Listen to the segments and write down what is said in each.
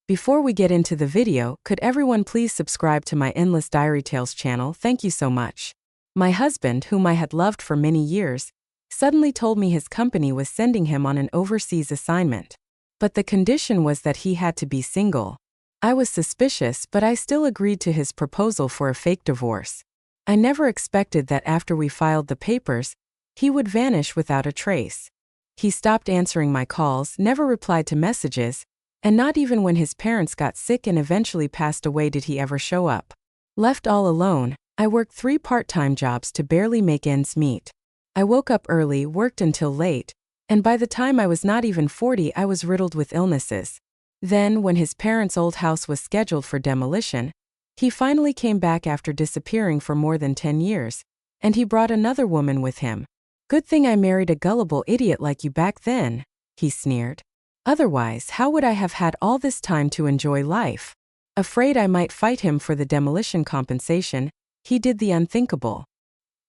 Before we get into the video, could everyone please subscribe to my Endless Diary Tales channel? Thank you so much. My husband, whom I had loved for many years, suddenly told me his company was sending him on an overseas assignment. But the condition was that he had to be single. I was suspicious, but I still agreed to his proposal for a fake divorce. I never expected that after we filed the papers, he would vanish without a trace. He stopped answering my calls, never replied to messages, and not even when his parents got sick and eventually passed away did he ever show up. Left all alone, I worked 3 part-time jobs to barely make ends meet. I woke up early, worked until late, and by the time I was not even 40, I was riddled with illnesses. Then, when his parents' old house was scheduled for demolition, he finally came back after disappearing for more than 10 years, and he brought another woman with him. "Good thing I married a gullible idiot like you back then," he sneered. "Otherwise, how would I have had all this time to enjoy life?" Afraid I might fight him for the demolition compensation, he did the unthinkable.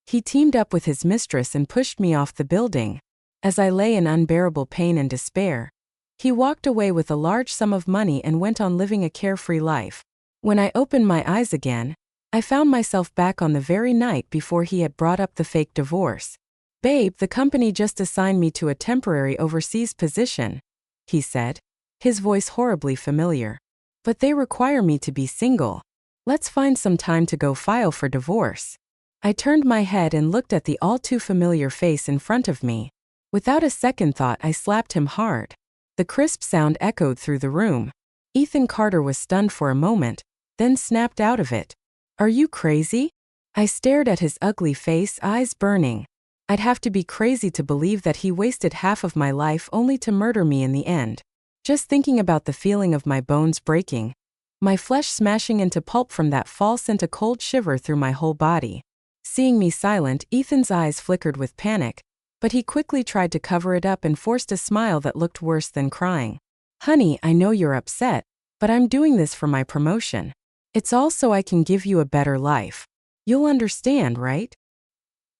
He teamed up with his mistress and pushed me off the building. As I lay in unbearable pain and despair, he walked away with a large sum of money and went on living a carefree life. When I opened my eyes again, I found myself back on the very night before he had brought up the fake divorce. "Babe, the company just assigned me to a temporary overseas position," he said, his voice horribly familiar. "But they require me to be single. Let's find some time to go file for divorce." I turned my head and looked at the all-too-familiar face in front of me. Without a second thought, I slapped him hard. The crisp sound echoed through the room. Ethan Carter was stunned for a moment, then snapped out of it. "Are you crazy?" I stared at his ugly face, eyes burning. I'd have to be crazy to believe that he wasted half of my life only to murder me in the end. Just thinking about the feeling of my bones breaking, my flesh smashing into pulp from that fall sent a cold shiver through my whole body. Seeing me silent, Ethan's eyes flickered with panic, but he quickly tried to cover it up and forced a smile that looked worse than crying. "Honey, I know you're upset, but I'm doing this for my promotion. It's all so I can give you a better life. You'll understand, right?"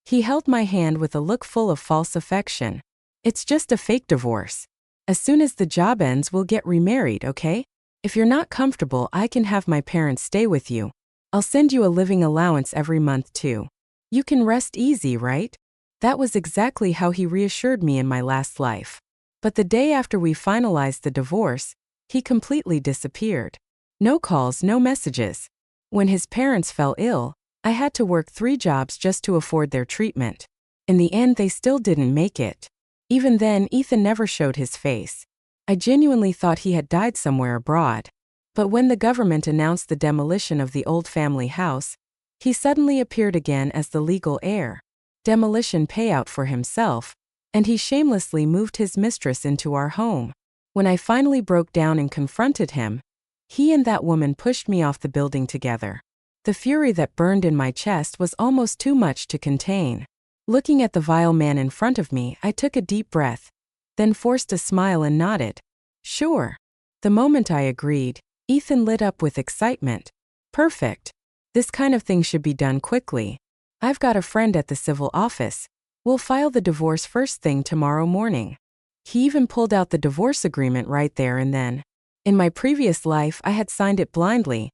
He held my hand with a look full of false affection. "It's just a fake divorce. As soon as the job ends, we'll get remarried, okay? If you're not comfortable, I can have my parents stay with you. I'll send you a living allowance every month too. You can rest easy, right?" That was exactly how he reassured me in my last life. But the day after we finalized the divorce, he completely disappeared. No calls, no messages. When his parents fell ill, I had to work 3 jobs just to afford their treatment. In the end, they still didn't make it. Even then, Ethan never showed his face. I genuinely thought he had died somewhere abroad. But when the government announced the demolition of the old family house, he suddenly appeared again as the legal heir. Demolition payout for himself, and he shamelessly moved his mistress into our home. When I finally broke down and confronted him, he and that woman pushed me off the building together. The fury that burned in my chest was almost too much to contain. Looking at the vile man in front of me, I took a deep breath, then forced a smile and nodded. "Sure." The moment I agreed, Ethan lit up with excitement. "Perfect. This kind of thing should be done quickly. I've got a friend at the civil office. We'll file the divorce first thing tomorrow morning." He even pulled out the divorce agreement right there and then. In my previous life, I had signed it blindly,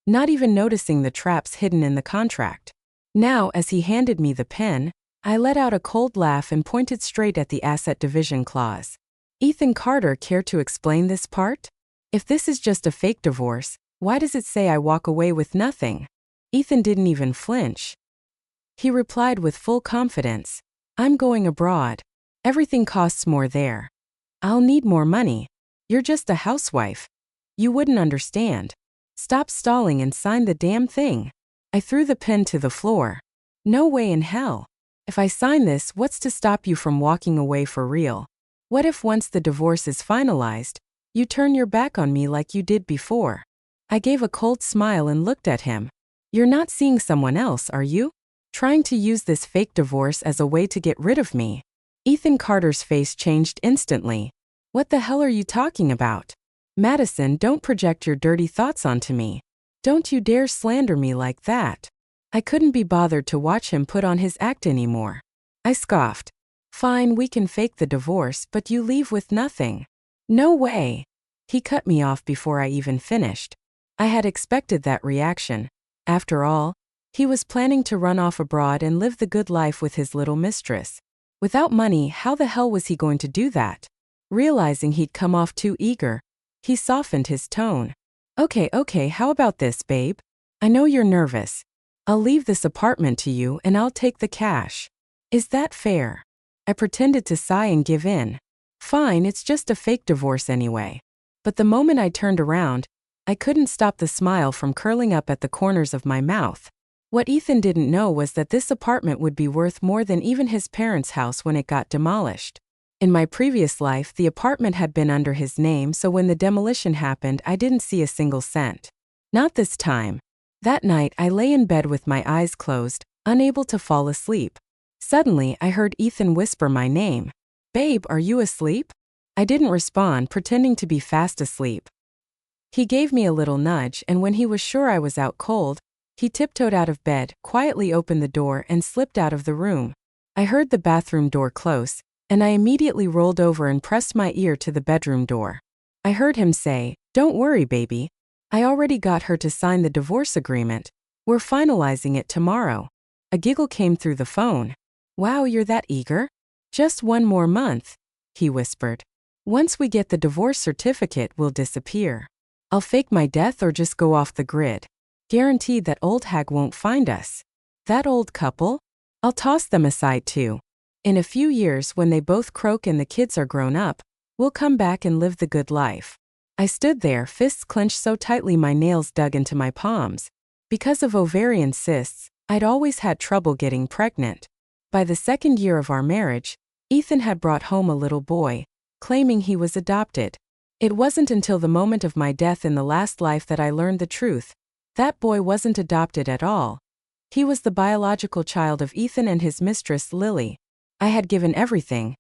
not even noticing the traps hidden in the contract. Now, as he handed me the pen, I let out a cold laugh and pointed straight at the asset division clause. "Ethan Carter, care to explain this part? If this is just a fake divorce, why does it say I walk away with nothing?" Ethan didn't even flinch. He replied with full confidence, "I'm going abroad. Everything costs more there. I'll need more money. You're just a housewife. You wouldn't understand. Stop stalling and sign the damn thing." I threw the pen to the floor. "No way in hell. If I sign this, what's to stop you from walking away for real? What if once the divorce is finalized, you turn your back on me like you did before?" I gave a cold smile and looked at him. "You're not seeing someone else, are you? Trying to use this fake divorce as a way to get rid of me?" Ethan Carter's face changed instantly. "What the hell are you talking about? Madison, don't project your dirty thoughts onto me. Don't you dare slander me like that." I couldn't be bothered to watch him put on his act anymore. I scoffed. "Fine, we can fake the divorce, but you leave with nothing." "No way." He cut me off before I even finished. I had expected that reaction. After all, he was planning to run off abroad and live the good life with his little mistress. Without money, how the hell was he going to do that? Realizing he'd come off too eager, he softened his tone. Okay, how about this, babe? I know you're nervous. I'll leave this apartment to you and I'll take the cash. Is that fair? I pretended to sigh and give in. Fine, it's just a fake divorce anyway. But the moment I turned around, I couldn't stop the smile from curling up at the corners of my mouth. What Ethan didn't know was that this apartment would be worth more than even his parents' house when it got demolished. In my previous life, the apartment had been under his name, so when the demolition happened, I didn't see a single cent. Not this time. That night, I lay in bed with my eyes closed, unable to fall asleep. Suddenly, I heard Ethan whisper my name. Babe, are you asleep? I didn't respond, pretending to be fast asleep. He gave me a little nudge, and when he was sure I was out cold, he tiptoed out of bed, quietly opened the door, and slipped out of the room. I heard the bathroom door close, and I immediately rolled over and pressed my ear to the bedroom door. I heard him say, "Don't worry, baby. I already got her to sign the divorce agreement. We're finalizing it tomorrow." A giggle came through the phone. "Wow, you're that eager? Just one more month," he whispered. "Once we get the divorce certificate, we'll disappear. I'll fake my death or just go off the grid. Guaranteed that old hag won't find us. That old couple? I'll toss them aside too. In a few years, when they both croak and the kids are grown up, we'll come back and live the good life." I stood there, fists clenched so tightly my nails dug into my palms. Because of ovarian cysts, I'd always had trouble getting pregnant. By the second year of our marriage, Ethan had brought home a little boy, claiming he was adopted. It wasn't until the moment of my death in the last life that I learned the truth. That boy wasn't adopted at all. He was the biological child of Ethan and his mistress, Lily. I had given everything.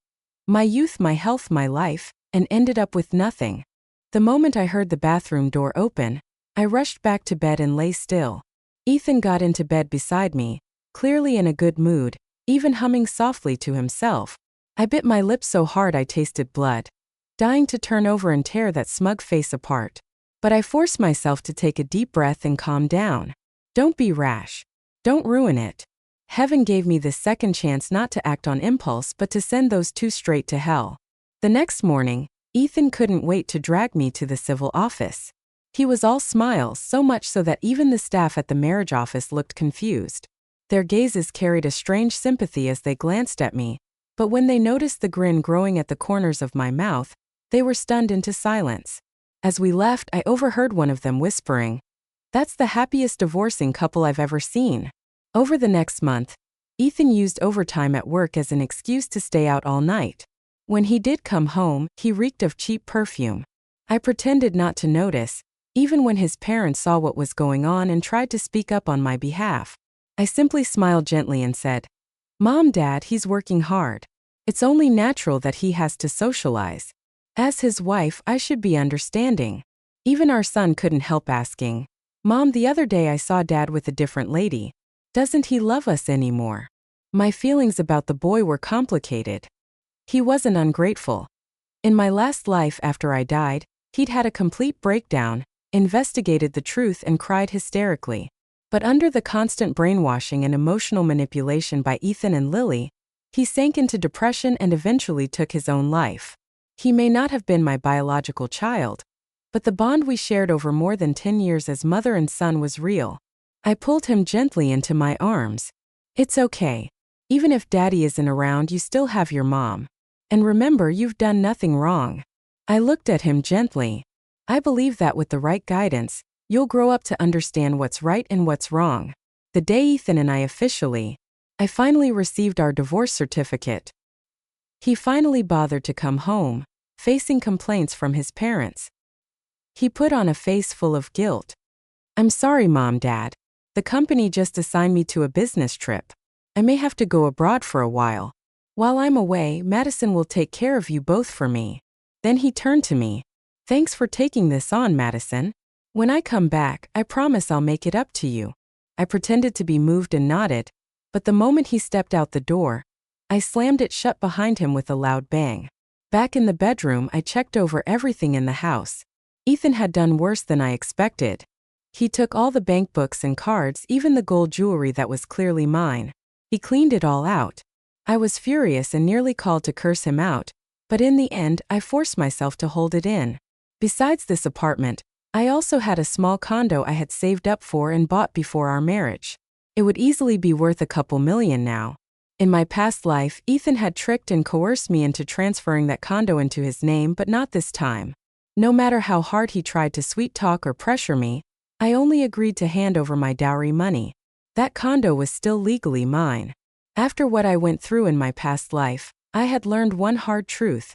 My youth, my health, my life, and ended up with nothing. The moment I heard the bathroom door open, I rushed back to bed and lay still. Ethan got into bed beside me, clearly in a good mood, even humming softly to himself. I bit my lips so hard I tasted blood, dying to turn over and tear that smug face apart. But I forced myself to take a deep breath and calm down. Don't be rash. Don't ruin it. Heaven gave me this second chance not to act on impulse but to send those two straight to hell. The next morning, Ethan couldn't wait to drag me to the civil office. He was all smiles, so much so that even the staff at the marriage office looked confused. Their gazes carried a strange sympathy as they glanced at me, but when they noticed the grin growing at the corners of my mouth, they were stunned into silence. As we left, I overheard one of them whispering, "That's the happiest divorcing couple I've ever seen." Over the next month, Ethan used overtime at work as an excuse to stay out all night. When he did come home, he reeked of cheap perfume. I pretended not to notice, even when his parents saw what was going on and tried to speak up on my behalf. I simply smiled gently and said, "Mom, Dad, he's working hard. It's only natural that he has to socialize. As his wife, I should be understanding." Even our son couldn't help asking, "Mom, the other day I saw Dad with a different lady. Doesn't he love us anymore?" My feelings about the boy were complicated. He wasn't ungrateful. In my last life after I died, he'd had a complete breakdown, investigated the truth and cried hysterically. But under the constant brainwashing and emotional manipulation by Ethan and Lily, he sank into depression and eventually took his own life. He may not have been my biological child, but the bond we shared over more than 10 years as mother and son was real. I pulled him gently into my arms. "It's okay. Even if Daddy isn't around, you still have your mom. And remember, you've done nothing wrong." I looked at him gently. "I believe that with the right guidance, you'll grow up to understand what's right and what's wrong." The day Ethan and I finally received our divorce certificate. He finally bothered to come home, facing complaints from his parents. He put on a face full of guilt. "I'm sorry, Mom, Dad. The company just assigned me to a business trip. I may have to go abroad for a while. While I'm away, Madison will take care of you both for me." Then he turned to me. "Thanks for taking this on, Madison. When I come back, I promise I'll make it up to you." I pretended to be moved and nodded, but the moment he stepped out the door, I slammed it shut behind him with a loud bang. Back in the bedroom, I checked over everything in the house. Ethan had done worse than I expected. He took all the bank books and cards, even the gold jewelry that was clearly mine. He cleaned it all out. I was furious and nearly called to curse him out, but in the end, I forced myself to hold it in. Besides this apartment, I also had a small condo I had saved up for and bought before our marriage. It would easily be worth a couple million now. In my past life, Ethan had tricked and coerced me into transferring that condo into his name, but not this time. No matter how hard he tried to sweet-talk or pressure me, I only agreed to hand over my dowry money. That condo was still legally mine. After what I went through in my past life, I had learned one hard truth.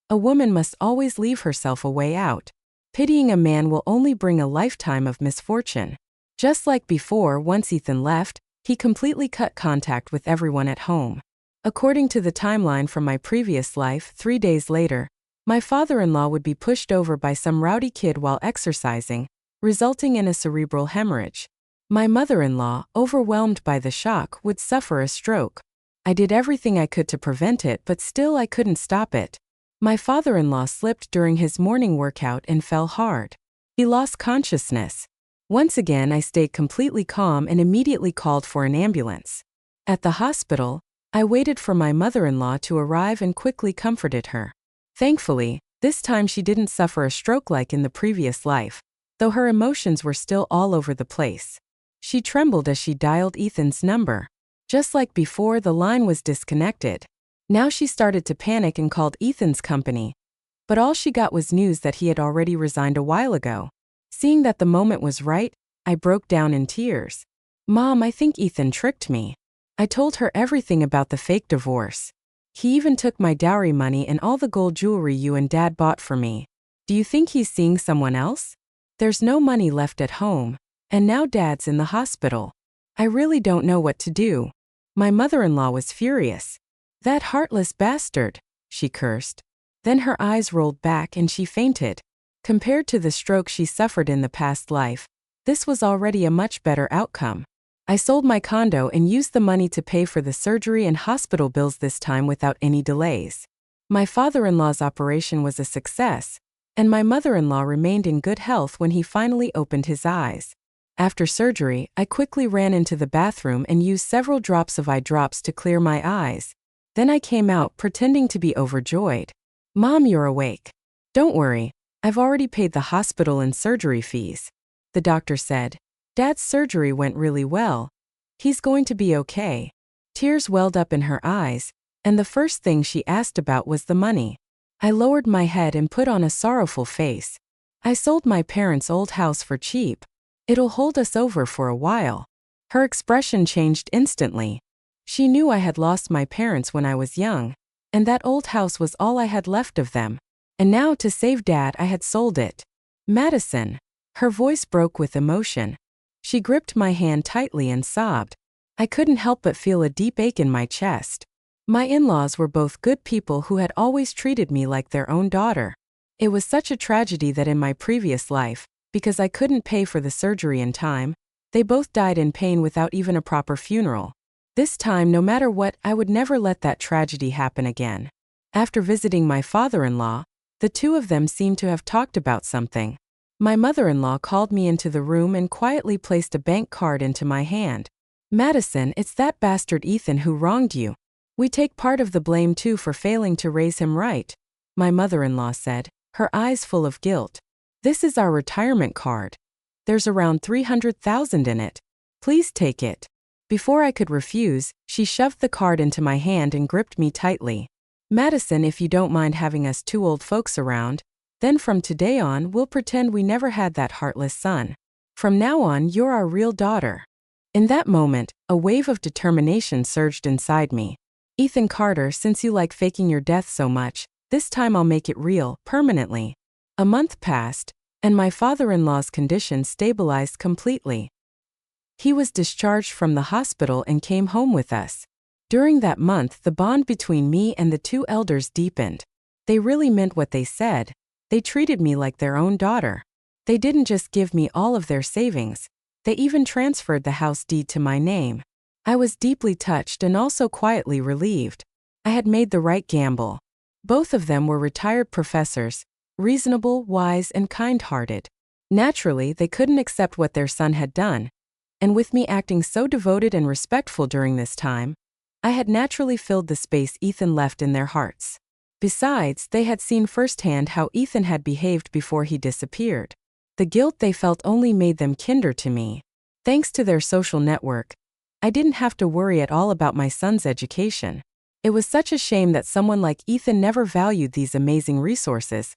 A woman must always leave herself a way out. Pitying a man will only bring a lifetime of misfortune. Just like before, once Ethan left, he completely cut contact with everyone at home. According to the timeline from my previous life, 3 days later, my father-in-law would be pushed over by some rowdy kid while exercising, resulting in a cerebral hemorrhage. My mother-in-law, overwhelmed by the shock, would suffer a stroke. I did everything I could to prevent it, but still I couldn't stop it. My father-in-law slipped during his morning workout and fell hard. He lost consciousness. Once again, I stayed completely calm and immediately called for an ambulance. At the hospital, I waited for my mother-in-law to arrive and quickly comforted her. Thankfully, this time she didn't suffer a stroke like in the previous life, though her emotions were still all over the place. She trembled as she dialed Ethan's number. Just like before, the line was disconnected. Now she started to panic and called Ethan's company. But all she got was news that he had already resigned a while ago. Seeing that the moment was right, I broke down in tears. "Mom, I think Ethan tricked me." I told her everything about the fake divorce. "He even took my dowry money and all the gold jewelry you and Dad bought for me. Do you think he's seeing someone else? There's no money left at home. And now Dad's in the hospital. I really don't know what to do." My mother-in-law was furious. "That heartless bastard," she cursed. Then her eyes rolled back and she fainted. Compared to the stroke she suffered in the past life, this was already a much better outcome. I sold my condo and used the money to pay for the surgery and hospital bills, this time without any delays. My father-in-law's operation was a success, and my mother-in-law remained in good health when he finally opened his eyes. After surgery, I quickly ran into the bathroom and used several drops of eye drops to clear my eyes. Then I came out pretending to be overjoyed. "Mom, you're awake. Don't worry, I've already paid the hospital and surgery fees," the doctor said. "Dad's surgery went really well. He's going to be okay." Tears welled up in her eyes, and the first thing she asked about was the money. I lowered my head and put on a sorrowful face. "I sold my parents' old house for cheap. It'll hold us over for a while." Her expression changed instantly. She knew I had lost my parents when I was young, and that old house was all I had left of them. And now, to save Dad, I had sold it. "Madison." Her voice broke with emotion. She gripped my hand tightly and sobbed. I couldn't help but feel a deep ache in my chest. My in-laws were both good people who had always treated me like their own daughter. It was such a tragedy that in my previous life, because I couldn't pay for the surgery in time, they both died in pain without even a proper funeral. This time, no matter what, I would never let that tragedy happen again. After visiting my father-in-law, the two of them seemed to have talked about something. My mother-in-law called me into the room and quietly placed a bank card into my hand. "Madison, it's that bastard Ethan who wronged you. We take part of the blame too for failing to raise him right," my mother-in-law said, her eyes full of guilt. "This is our retirement card. There's around 300,000 in it. Please take it." Before I could refuse, she shoved the card into my hand and gripped me tightly. "Madison, if you don't mind having us two old folks around, then from today on we'll pretend we never had that heartless son. From now on, you're our real daughter." In that moment, a wave of determination surged inside me. "Ethan Carter, since you like faking your death so much, this time I'll make it real, permanently." A month passed, and my father-in-law's condition stabilized completely. He was discharged from the hospital and came home with us. During that month, the bond between me and the two elders deepened. They really meant what they said. They treated me like their own daughter. They didn't just give me all of their savings, they even transferred the house deed to my name. I was deeply touched and also quietly relieved. I had made the right gamble. Both of them were retired professors, reasonable, wise, and kind-hearted. Naturally, they couldn't accept what their son had done, and with me acting so devoted and respectful during this time, I had naturally filled the space Ethan left in their hearts. Besides, they had seen firsthand how Ethan had behaved before he disappeared. The guilt they felt only made them kinder to me. Thanks to their social network, I didn't have to worry at all about my son's education. It was such a shame that someone like Ethan never valued these amazing resources,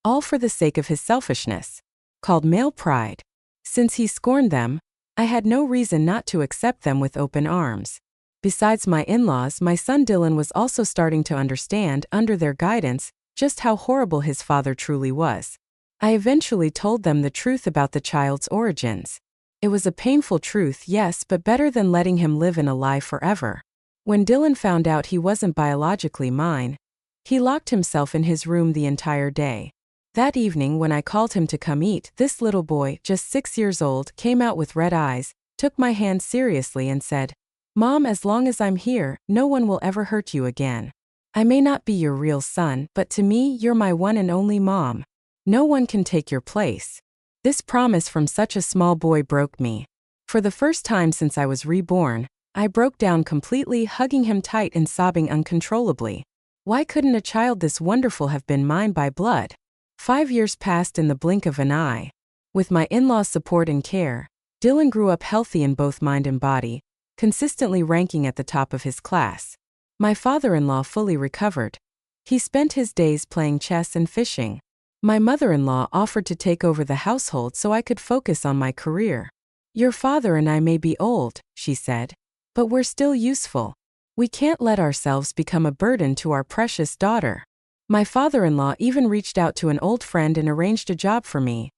all for the sake of his selfishness, called male pride. Since he scorned them, I had no reason not to accept them with open arms. Besides my in-laws, my son Dylan was also starting to understand, under their guidance, just how horrible his father truly was. I eventually told them the truth about the child's origins. It was a painful truth, yes, but better than letting him live in a lie forever. When Dylan found out he wasn't biologically mine, he locked himself in his room the entire day. That evening, when I called him to come eat, this little boy, just 6 years old, came out with red eyes, took my hand seriously and said, "Mom, as long as I'm here, no one will ever hurt you again. I may not be your real son, but to me, you're my one and only mom. No one can take your place." This promise from such a small boy broke me. For the first time since I was reborn, I broke down completely, hugging him tight and sobbing uncontrollably. Why couldn't a child this wonderful have been mine by blood? 5 years passed in the blink of an eye. With my in-laws' support and care, Dylan grew up healthy in both mind and body, consistently ranking at the top of his class. My father-in-law fully recovered. He spent his days playing chess and fishing. My mother-in-law offered to take over the household so I could focus on my career. "Your father and I may be old," she said, "but we're still useful. We can't let ourselves become a burden to our precious daughter." My father-in-law even reached out to an old friend and arranged a job for me.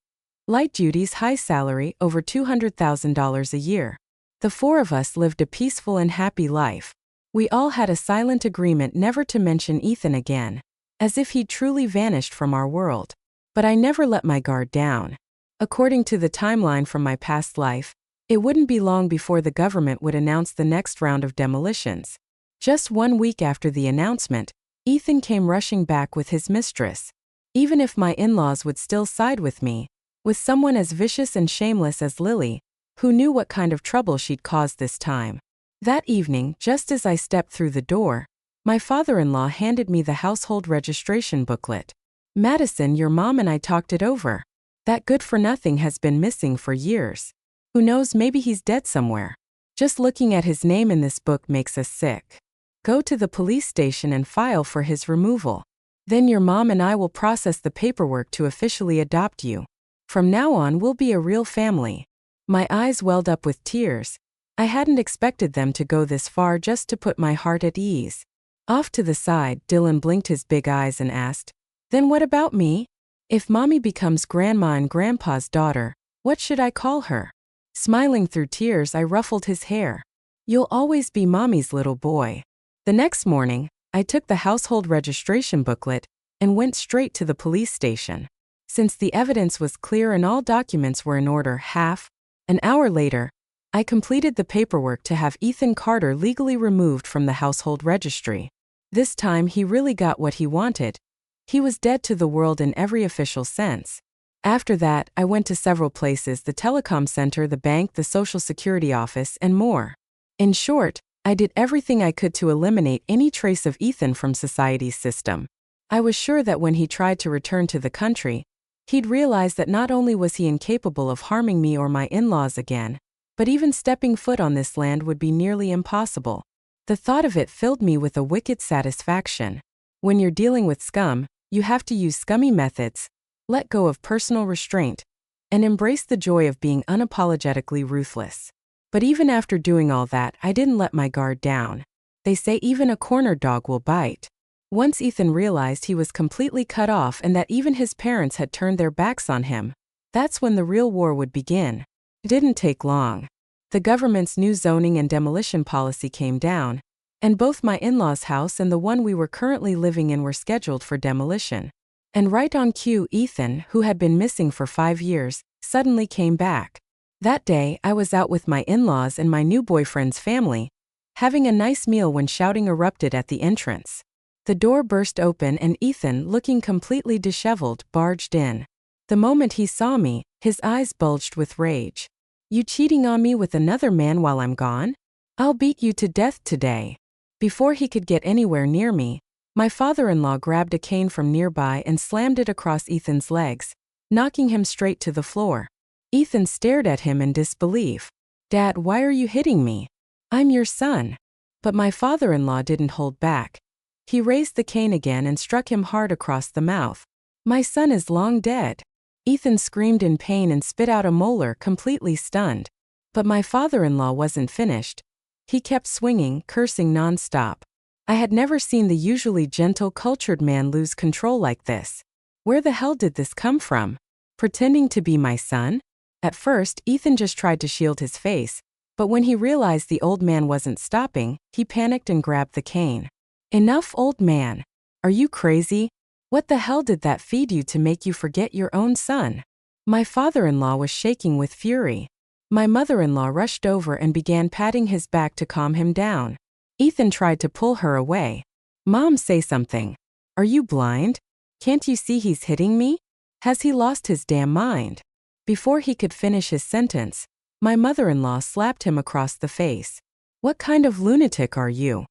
Light duties, high salary, over $200,000 a year. The four of us lived a peaceful and happy life. We all had a silent agreement never to mention Ethan again, as if he'd truly vanished from our world. But I never let my guard down. According to the timeline from my past life, it wouldn't be long before the government would announce the next round of demolitions. Just 1 week after the announcement, Ethan came rushing back with his mistress. Even if my in-laws would still side with me, with someone as vicious and shameless as Lily, who knew what kind of trouble she'd caused this time. That evening, just as I stepped through the door, my father-in-law handed me the household registration booklet. "Madison, your mom and I talked it over. That good-for-nothing has been missing for years. Who knows, maybe he's dead somewhere. Just looking at his name in this book makes us sick. Go to the police station and file for his removal. Then your mom and I will process the paperwork to officially adopt you. From now on, we'll be a real family." My eyes welled up with tears. I hadn't expected them to go this far just to put my heart at ease. Off to the side, Dylan blinked his big eyes and asked, "Then what about me? If Mommy becomes Grandma and Grandpa's daughter, what should I call her?" Smiling through tears, I ruffled his hair. "You'll always be Mommy's little boy." The next morning, I took the household registration booklet and went straight to the police station. Since the evidence was clear and all documents were in order, an hour later, I completed the paperwork to have Ethan Carter legally removed from the household registry. This time he really got what he wanted. He was dead to the world in every official sense. After that, I went to several places: the telecom center, the bank, the social security office, and more. In short, I did everything I could to eliminate any trace of Ethan from society's system. I was sure that when he tried to return to the country, he'd realize that not only was he incapable of harming me or my in-laws again, but even stepping foot on this land would be nearly impossible. The thought of it filled me with a wicked satisfaction. When you're dealing with scum, you have to use scummy methods, let go of personal restraint, and embrace the joy of being unapologetically ruthless. But even after doing all that, I didn't let my guard down. They say even a cornered dog will bite. Once Ethan realized he was completely cut off and that even his parents had turned their backs on him, that's when the real war would begin. It didn't take long. The government's new zoning and demolition policy came down, and both my in-laws' house and the one we were currently living in were scheduled for demolition. And right on cue, Ethan, who had been missing for 5 years, suddenly came back. That day, I was out with my in-laws and my new boyfriend's family, having a nice meal when shouting erupted at the entrance. The door burst open and Ethan, looking completely disheveled, barged in. The moment he saw me, his eyes bulged with rage. "You cheating on me with another man while I'm gone? I'll beat you to death today." Before he could get anywhere near me, my father-in-law grabbed a cane from nearby and slammed it across Ethan's legs, knocking him straight to the floor. Ethan stared at him in disbelief. "Dad, why are you hitting me? I'm your son." But my father-in-law didn't hold back. He raised the cane again and struck him hard across the mouth. "My son is long dead." Ethan screamed in pain and spit out a molar, completely stunned. But my father-in-law wasn't finished. He kept swinging, cursing non-stop. I had never seen the usually gentle, cultured man lose control like this. Where the hell did this come from? Pretending to be my son? At first, Ethan just tried to shield his face, but when he realized the old man wasn't stopping, he panicked and grabbed the cane. "Enough, old man. Are you crazy? What the hell did that feed you to make you forget your own son?" My father-in-law was shaking with fury. My mother-in-law rushed over and began patting his back to calm him down. Ethan tried to pull her away. "Mom, say something. Are you blind? Can't you see he's hitting me? Has he lost his damn mind?" Before he could finish his sentence, my mother-in-law slapped him across the face. "What kind of lunatic are you?"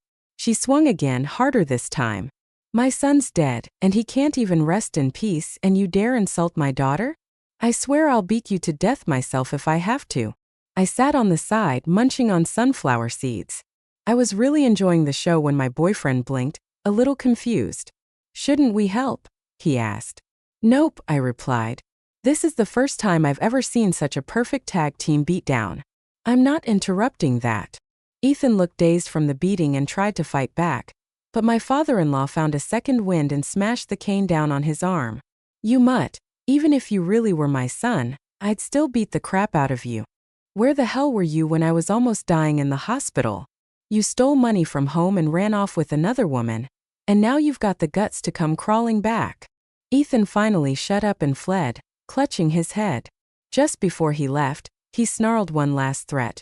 She swung again, harder this time. "My son's dead, and he can't even rest in peace, and you dare insult my daughter? I swear I'll beat you to death myself if I have to." I sat on the side, munching on sunflower seeds. I was really enjoying the show when my boyfriend blinked, a little confused. "Shouldn't we help?" he asked. "Nope," I replied. "This is the first time I've ever seen such a perfect tag team beatdown. I'm not interrupting that." Ethan looked dazed from the beating and tried to fight back, but my father-in-law found a second wind and smashed the cane down on his arm. "You mutt, even if you really were my son, I'd still beat the crap out of you. Where the hell were you when I was almost dying in the hospital? You stole money from home and ran off with another woman, and now you've got the guts to come crawling back." Ethan finally shut up and fled, clutching his head. Just before he left, he snarled one last threat.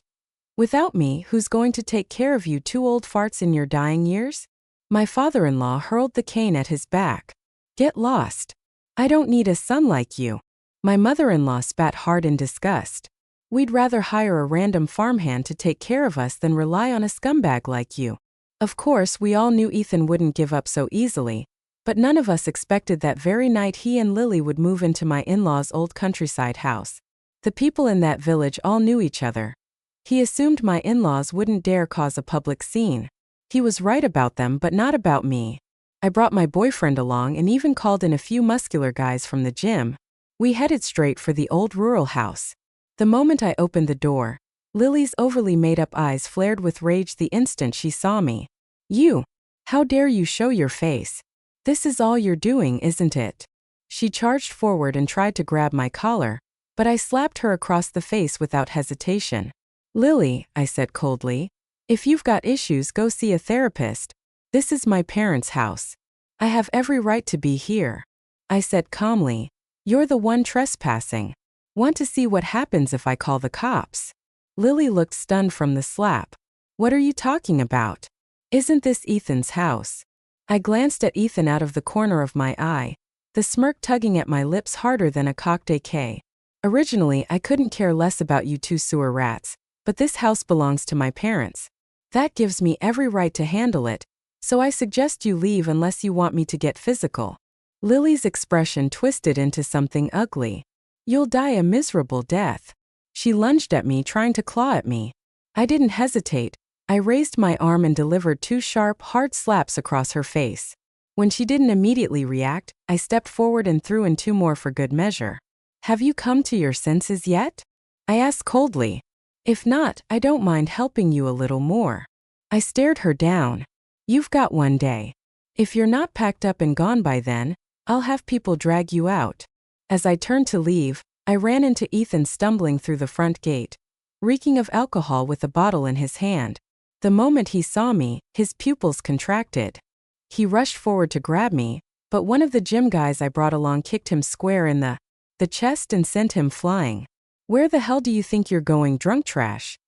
"Without me, who's going to take care of you two old farts in your dying years?" My father-in-law hurled the cane at his back. "Get lost. I don't need a son like you." My mother-in-law spat hard in disgust. "We'd rather hire a random farmhand to take care of us than rely on a scumbag like you." Of course, we all knew Ethan wouldn't give up so easily, but none of us expected that very night he and Lily would move into my in-laws' old countryside house. The people in that village all knew each other. He assumed my in-laws wouldn't dare cause a public scene. He was right about them, but not about me. I brought my boyfriend along and even called in a few muscular guys from the gym. We headed straight for the old rural house. The moment I opened the door, Lily's overly made-up eyes flared with rage the instant she saw me. "You! How dare you show your face? This is all you're doing, isn't it?" She charged forward and tried to grab my collar, but I slapped her across the face without hesitation. "Lily," I said coldly, "if you've got issues, go see a therapist. This is my parents' house. I have every right to be here." I said calmly, "You're the one trespassing. Want to see what happens if I call the cops?" Lily looked stunned from the slap. "What are you talking about? Isn't this Ethan's house?" I glanced at Ethan out of the corner of my eye, the smirk tugging at my lips harder than a cocked AK. "Originally, I couldn't care less about you two sewer rats, but this house belongs to my parents. That gives me every right to handle it, so I suggest you leave unless you want me to get physical." Lily's expression twisted into something ugly. "You'll die a miserable death." She lunged at me, trying to claw at me. I didn't hesitate. I raised my arm and delivered two sharp, hard slaps across her face. When she didn't immediately react, I stepped forward and threw in two more for good measure. "Have you come to your senses yet?" I asked coldly. "If not, I don't mind helping you a little more." I stared her down. "You've got one day. If you're not packed up and gone by then, I'll have people drag you out." As I turned to leave, I ran into Ethan stumbling through the front gate, reeking of alcohol with a bottle in his hand. The moment he saw me, his pupils contracted. He rushed forward to grab me, but one of the gym guys I brought along kicked him square in the chest and sent him flying. "Where the hell do you think you're going, drunk trash?"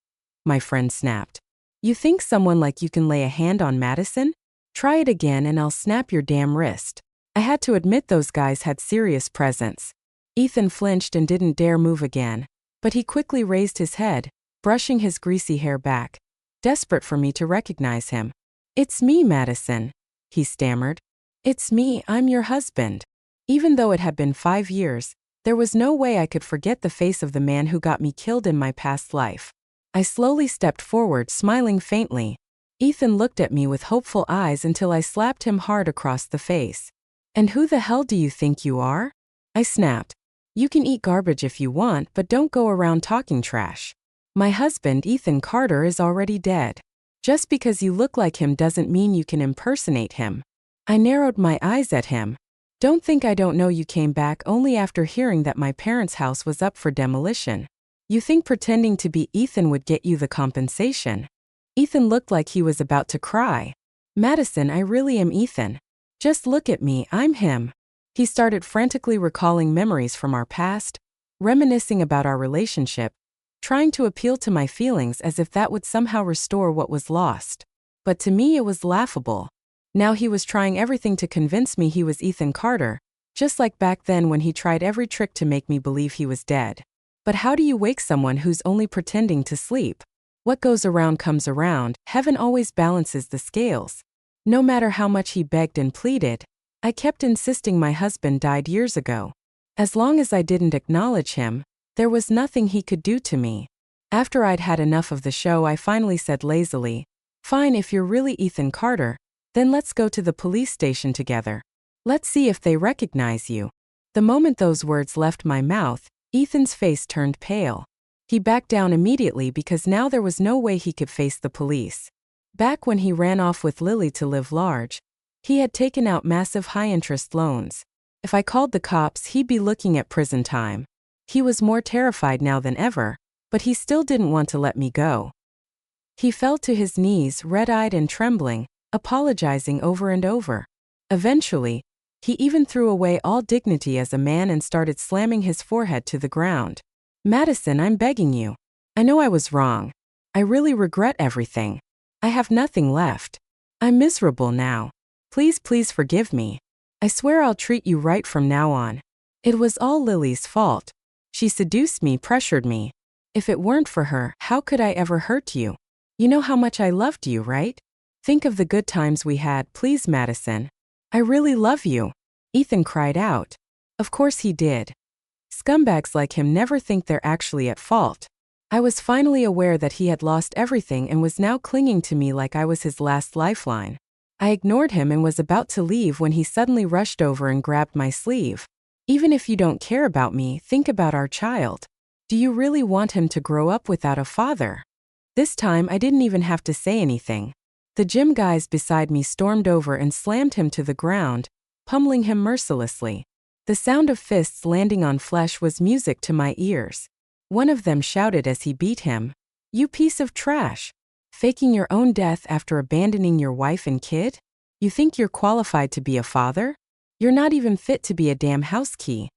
my friend snapped. "You think someone like you can lay a hand on Madison? Try it again and I'll snap your damn wrist. I had to admit those guys had serious presence. Ethan flinched and didn't dare move again, but he quickly raised his head, brushing his greasy hair back, desperate for me to recognize him. "It's me, Madison," he stammered. "It's me, I'm your husband." Even though it had been 5 years, there was no way I could forget the face of the man who got me killed in my past life. I slowly stepped forward, smiling faintly. Ethan looked at me with hopeful eyes until I slapped him hard across the face. "And who the hell do you think you are?" I snapped. "You can eat garbage if you want, but don't go around talking trash. My husband, Ethan Carter, is already dead. Just because you look like him doesn't mean you can impersonate him." I narrowed my eyes at him. "Don't think I don't know you came back only after hearing that my parents' house was up for demolition. You think pretending to be Ethan would get you the compensation?" Ethan looked like he was about to cry. "Madison, I really am Ethan. Just look at me, I'm him." He started frantically recalling memories from our past, reminiscing about our relationship, trying to appeal to my feelings as if that would somehow restore what was lost. But to me it was laughable. Now he was trying everything to convince me he was Ethan Carter, just like back then when he tried every trick to make me believe he was dead. But how do you wake someone who's only pretending to sleep? What goes around comes around, heaven always balances the scales. No matter how much he begged and pleaded, I kept insisting my husband died years ago. As long as I didn't acknowledge him, there was nothing he could do to me. After I'd had enough of the show, I finally said lazily, "Fine, if you're really Ethan Carter, then let's go to the police station together. Let's see if they recognize you." The moment those words left my mouth, Ethan's face turned pale. He backed down immediately because now there was no way he could face the police. Back when he ran off with Lily to live large, he had taken out massive high-interest loans. If I called the cops, he'd be looking at prison time. He was more terrified now than ever, but he still didn't want to let me go. He fell to his knees, red-eyed and trembling, apologizing over and over. Eventually, he even threw away all dignity as a man and started slamming his forehead to the ground. "Madison, I'm begging you. I know I was wrong. I really regret everything. I have nothing left. I'm miserable now. Please, please forgive me. I swear I'll treat you right from now on. It was all Lily's fault. She seduced me, pressured me. If it weren't for her, how could I ever hurt you? You know how much I loved you, right? Think of the good times we had, please, Madison. I really love you." Ethan cried out. Of course he did. Scumbags like him never think they're actually at fault. I was finally aware that he had lost everything and was now clinging to me like I was his last lifeline. I ignored him and was about to leave when he suddenly rushed over and grabbed my sleeve. "Even if you don't care about me, think about our child. Do you really want him to grow up without a father?" This time I didn't even have to say anything. The gym guys beside me stormed over and slammed him to the ground, pummeling him mercilessly. The sound of fists landing on flesh was music to my ears. One of them shouted as he beat him, "You piece of trash! Faking your own death after abandoning your wife and kid? You think you're qualified to be a father? You're not even fit to be a damn house key.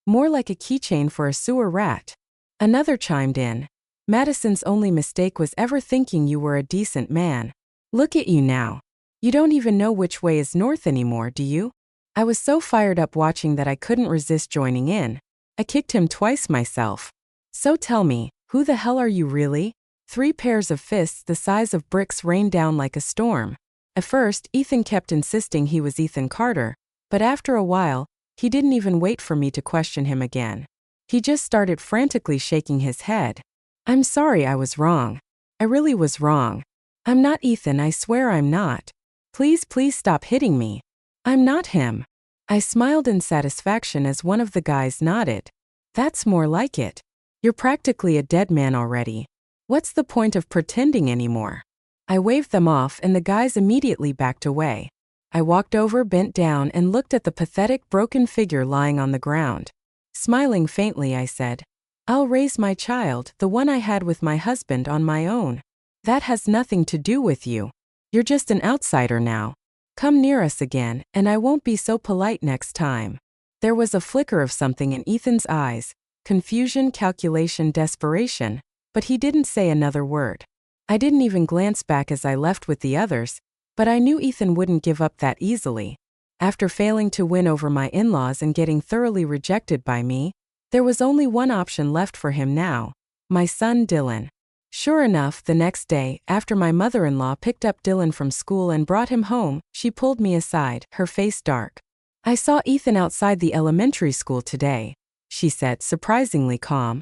More like a keychain for a sewer rat." Another chimed in, "Madison's only mistake was ever thinking you were a decent man. Look at you now. You don't even know which way is north anymore, do you?" I was so fired up watching that I couldn't resist joining in. I kicked him twice myself. "So tell me, who the hell are you really?" 3 pairs of fists the size of bricks rained down like a storm. At first, Ethan kept insisting he was Ethan Carter, but after a while, he didn't even wait for me to question him again. He just started frantically shaking his head. "I'm sorry, I was wrong. I really was wrong. I'm not Ethan, I swear I'm not. Please, please stop hitting me. I'm not him." I smiled in satisfaction as one of the guys nodded. "That's more like it. You're practically a dead man already. What's the point of pretending anymore?" I waved them off and the guys immediately backed away. I walked over, bent down, and looked at the pathetic, broken figure lying on the ground. Smiling faintly, I said, "I'll raise my child, the one I had with my husband, on my own. That has nothing to do with you. You're just an outsider now. Come near us again, and I won't be so polite next time." There was a flicker of something in Ethan's eyes, confusion, calculation, desperation, but he didn't say another word. I didn't even glance back as I left with the others, But I knew Ethan wouldn't give up that easily. After failing to win over my in-laws and getting thoroughly rejected by me, there was only one option left for him now: my son Dylan. Sure enough, the next day, after my mother-in-law picked up Dylan from school and brought him home, she pulled me aside, her face dark. "I saw Ethan outside the elementary school today," she said, surprisingly calm.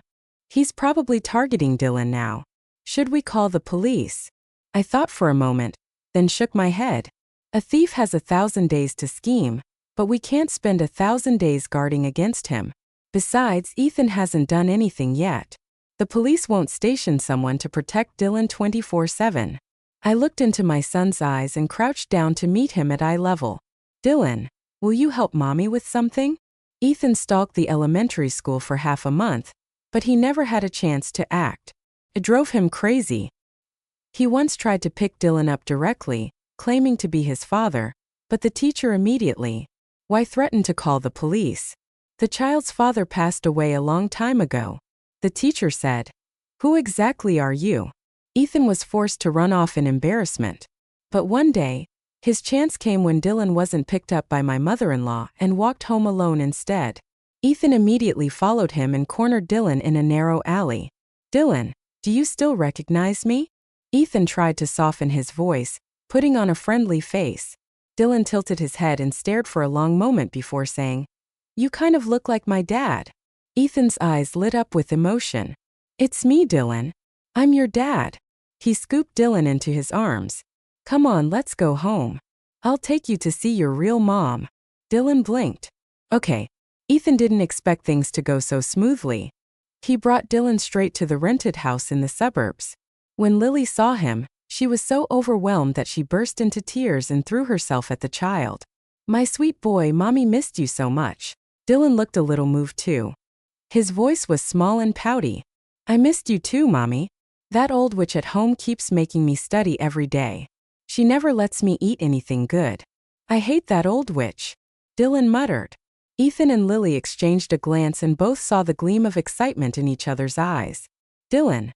"He's probably targeting Dylan now. Should we call the police?" I thought for a moment, then shook my head. A thief has 1,000 days to scheme, but we can't spend 1,000 days guarding against him. Besides, Ethan hasn't done anything yet. The police won't station someone to protect Dylan 24/7. I looked into my son's eyes and crouched down to meet him at eye level. "Dylan, will you help mommy with something?" Ethan stalked the elementary school for half a month, but he never had a chance to act. It drove him crazy. He once tried to pick Dylan up directly, claiming to be his father, but the teacher immediately threatened to call the police. "The child's father passed away a long time ago," the teacher said. "Who exactly are you?" Ethan was forced to run off in embarrassment. But one day, his chance came when Dylan wasn't picked up by my mother-in-law and walked home alone instead. Ethan immediately followed him and cornered Dylan in a narrow alley. "Dylan, do you still recognize me?" Ethan tried to soften his voice, putting on a friendly face. Dylan tilted his head and stared for a long moment before saying, "You kind of look like my dad." Ethan's eyes lit up with emotion. "It's me, Dylan. I'm your dad." He scooped Dylan into his arms. "Come on, let's go home. I'll take you to see your real mom." Dylan blinked. Okay. Ethan didn't expect things to go so smoothly. He brought Dylan straight to the rented house in the suburbs. When Lily saw him, she was so overwhelmed that she burst into tears and threw herself at the child. "My sweet boy, mommy missed you so much." Dylan looked a little moved too. His voice was small and pouty. "I missed you too, mommy. That old witch at home keeps making me study every day. She never lets me eat anything good. I hate that old witch," Dylan muttered. Ethan and Lily exchanged a glance and both saw the gleam of excitement in each other's eyes. "Dylan,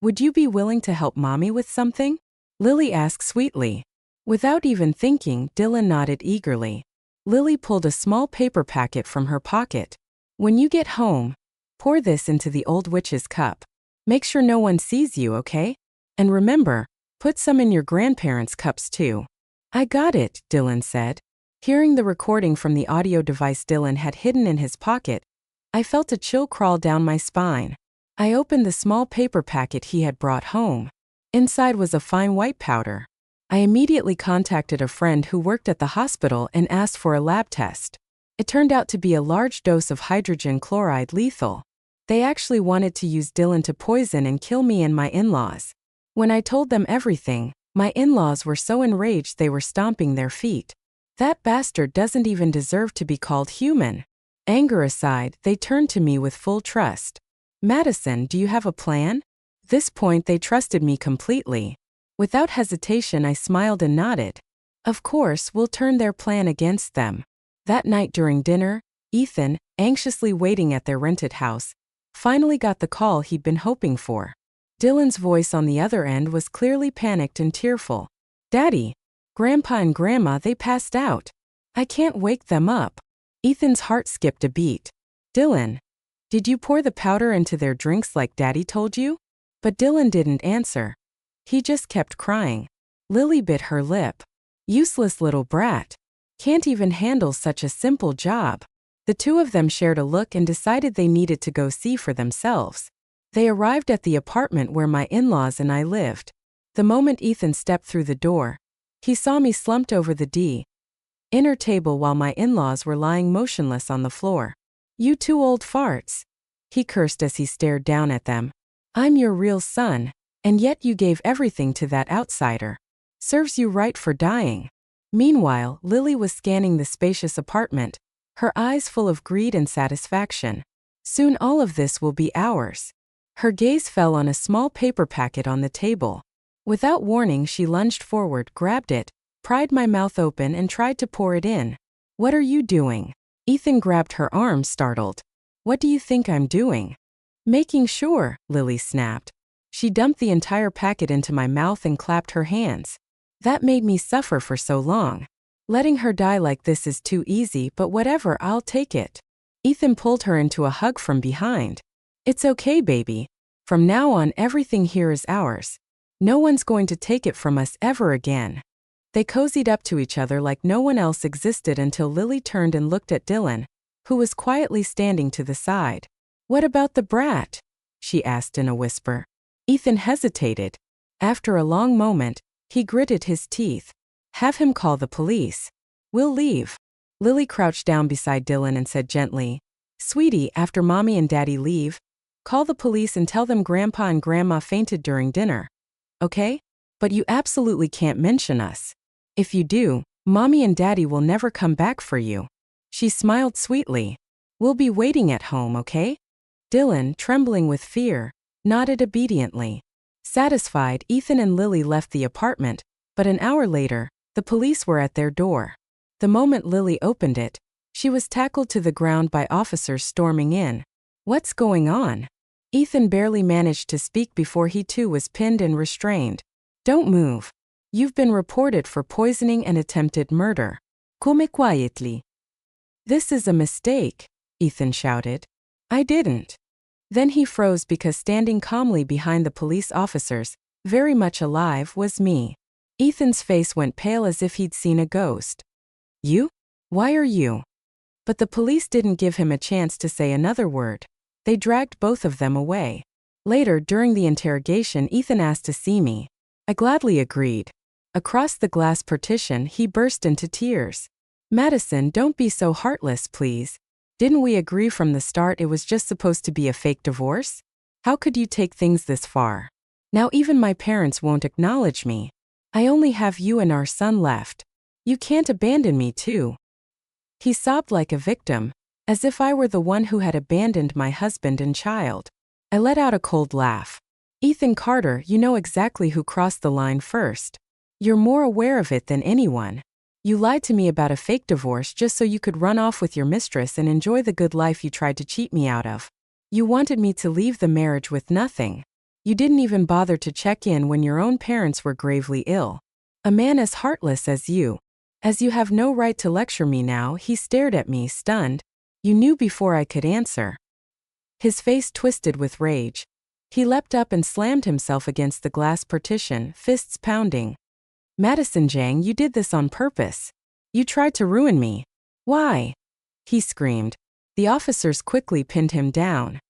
would you be willing to help mommy with something?" Lily asked sweetly. Without even thinking, Dylan nodded eagerly. Lily pulled a small paper packet from her pocket. "When you get home, pour this into the old witch's cup. Make sure no one sees you, okay? And remember, put some in your grandparents' cups too." "I got it," Dylan said. Hearing the recording from the audio device Dylan had hidden in his pocket, I felt a chill crawl down my spine. I opened the small paper packet he had brought home. Inside was a fine white powder. I immediately contacted a friend who worked at the hospital and asked for a lab test. It turned out to be a large dose of hydrogen chloride, lethal. They actually wanted to use Dylan to poison and kill me and my in-laws. When I told them everything, my in-laws were so enraged they were stomping their feet. "That bastard doesn't even deserve to be called human." Anger aside, they turned to me with full trust. "Madison, do you have a plan?" This point they trusted me completely. Without hesitation I smiled and nodded. Of course, we'll turn their plan against them. That night during dinner, Ethan, anxiously waiting at their rented house, finally got the call he'd been hoping for. Dylan's voice on the other end was clearly panicked and tearful. "Daddy, Grandpa and Grandma, they passed out. I can't wake them up." Ethan's heart skipped a beat. "Dylan, did you pour the powder into their drinks like Daddy told you?" But Dylan didn't answer. He just kept crying. Lily bit her lip. Useless little brat. Can't even handle such a simple job. The two of them shared a look and decided they needed to go see for themselves. They arrived at the apartment where my in-laws and I lived. The moment Ethan stepped through the door, he saw me slumped over the inner table while my in-laws were lying motionless on the floor. "You two old farts," he cursed as he stared down at them. "I'm your real son, and yet you gave everything to that outsider. Serves you right for dying." Meanwhile, Lily was scanning the spacious apartment, her eyes full of greed and satisfaction. "Soon all of this will be ours." Her gaze fell on a small paper packet on the table. Without warning, she lunged forward, grabbed it, pried my mouth open and tried to pour it in. "What are you doing?" Ethan grabbed her arm, startled. "What do you think I'm doing?" "Making sure," Lily snapped. She dumped the entire packet into my mouth and clapped her hands. That made me suffer for so long. Letting her die like this is too easy, but whatever, I'll take it. Ethan pulled her into a hug from behind. It's okay, baby. From now on, everything here is ours. No one's going to take it from us ever again. They cozied up to each other like no one else existed until Lily turned and looked at Dylan, who was quietly standing to the side. What about the brat? She asked in a whisper. Ethan hesitated. After a long moment, he gritted his teeth. Have him call the police. We'll leave. Lily crouched down beside Dylan and said gently, Sweetie, after Mommy and Daddy leave, call the police and tell them Grandpa and Grandma fainted during dinner. Okay? But you absolutely can't mention us. If you do, Mommy and Daddy will never come back for you. She smiled sweetly. We'll be waiting at home, okay? Dylan, trembling with fear, nodded obediently. Satisfied, Ethan and Lily left the apartment, but an hour later, the police were at their door. The moment Lily opened it, she was tackled to the ground by officers storming in. What's going on? Ethan barely managed to speak before he too was pinned and restrained. Don't move. You've been reported for poisoning and attempted murder. Come quietly. This is a mistake, Ethan shouted. I didn't. Then he froze because standing calmly behind the police officers, very much alive, was me. Ethan's face went pale as if he'd seen a ghost. You? Why are you? But the police didn't give him a chance to say another word. They dragged both of them away. Later, during the interrogation, Ethan asked to see me. I gladly agreed. Across the glass partition, he burst into tears. Madison, don't be so heartless, please. Didn't we agree from the start it was just supposed to be a fake divorce? How could you take things this far? Now even my parents won't acknowledge me. I only have you and our son left. You can't abandon me too. He sobbed like a victim, as if I were the one who had abandoned my husband and child. I let out a cold laugh. Ethan Carter, you know exactly who crossed the line first. You're more aware of it than anyone. You lied to me about a fake divorce just so you could run off with your mistress and enjoy the good life you tried to cheat me out of. You wanted me to leave the marriage with nothing. You didn't even bother to check in when your own parents were gravely ill. A man as heartless as you. As you have no right to lecture me now, he stared at me, stunned. You knew before I could answer. His face twisted with rage. He leapt up and slammed himself against the glass partition, fists pounding. Madison Jang, you did this on purpose. You tried to ruin me. Why? He screamed. The officers quickly pinned him down.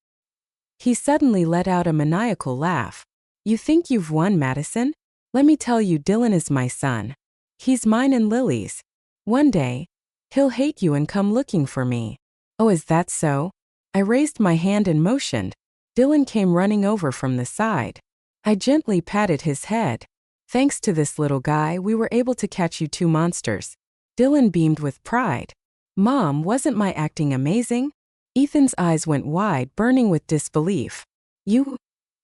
He suddenly let out a maniacal laugh. You think you've won, Madison? Let me tell you, Dylan is my son. He's mine and Lily's. One day, he'll hate you and come looking for me. Oh, is that so? I raised my hand and motioned. Dylan came running over from the side. I gently patted his head. Thanks to this little guy, we were able to catch you two monsters. Dylan beamed with pride. Mom, wasn't my acting amazing? Ethan's eyes went wide, burning with disbelief. You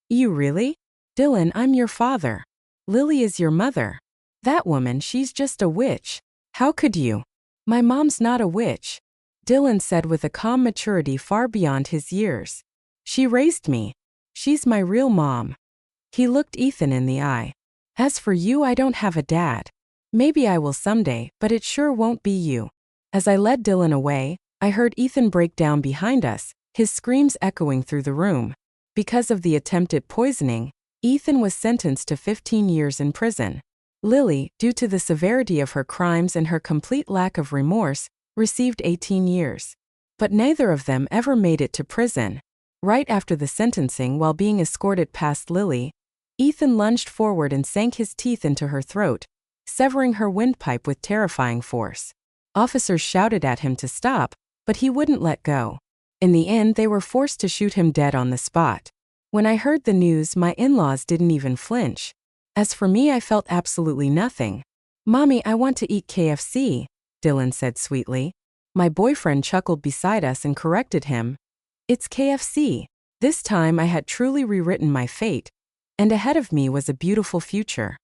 really? Dylan, I'm your father. Lily is your mother. That woman, she's just a witch. How could you? My mom's not a witch, Dylan said with a calm maturity far beyond his years. She raised me. She's my real mom. He looked Ethan in the eye. As for you, I don't have a dad. Maybe I will someday, but it sure won't be you. As I led Dylan away, I heard Ethan break down behind us, his screams echoing through the room. Because of the attempted poisoning, Ethan was sentenced to 15 years in prison. Lily, due to the severity of her crimes and her complete lack of remorse, received 18 years. But neither of them ever made it to prison. Right after the sentencing, while being escorted past Lily, Ethan lunged forward and sank his teeth into her throat, severing her windpipe with terrifying force. Officers shouted at him to stop, but he wouldn't let go. In the end, they were forced to shoot him dead on the spot. When I heard the news, my in-laws didn't even flinch. As for me, I felt absolutely nothing. Mommy, I want to eat KFC, Dylan said sweetly. My boyfriend chuckled beside us and corrected him. It's KFC. This time I had truly rewritten my fate, and ahead of me was a beautiful future.